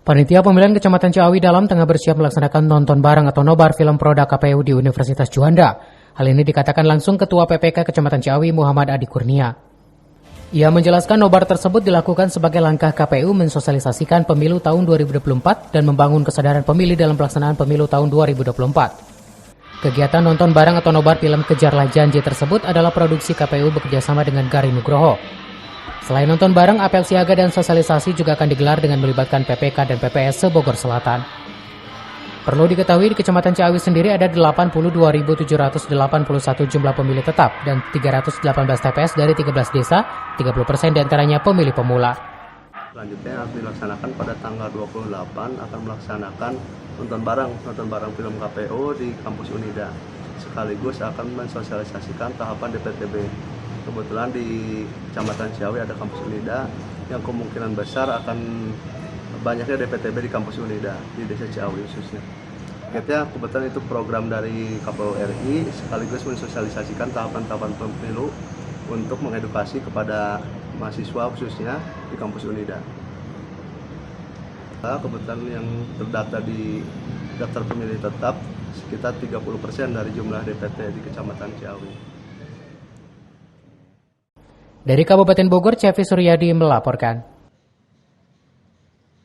Panitia Pemilihan Kecamatan Ciawi Dalam tengah bersiap melaksanakan nonton bareng atau nobar film produk KPU di Universitas Juanda. Hal ini dikatakan langsung Ketua PPK Kecamatan Ciawi Muhammad Adi Kurnia. Ia menjelaskan nobar tersebut dilakukan sebagai langkah KPU mensosialisasikan pemilu tahun 2024 dan membangun kesadaran pemilih dalam pelaksanaan pemilu tahun 2024. Kegiatan nonton bareng atau nobar film Kejarlah Janji tersebut adalah produksi KPU bekerjasama dengan Gari Nugroho. Selain nonton bareng, apel siaga dan sosialisasi juga akan digelar dengan melibatkan PPK dan PPS se-Bogor Selatan. Perlu diketahui di Kecamatan Ciawi sendiri ada 82.781 jumlah pemilih tetap dan 318 TPS dari 13 desa, 30% diantaranya pemilih pemula. Selanjutnya akan dilaksanakan pada tanggal 28 akan melaksanakan nonton bareng film KPU di kampus Unida. Sekaligus akan mensosialisasikan tahapan DPTB. Kebetulan di Kecamatan Ciawi ada kampus Unida yang kemungkinan besar akan banyaknya DPTB di kampus Unida di Desa Ciawi khususnya. Kebetulan itu program dari KPU RI sekaligus mensosialisasikan tahapan-tahapan pemilu untuk mengedukasi kepada mahasiswa khususnya di kampus Unida. Kebetulan yang terdaftar di daftar pemilih tetap sekitar 30% dari jumlah DPT di Kecamatan Ciawi. Dari Kabupaten Bogor, Cevi Suryadi melaporkan.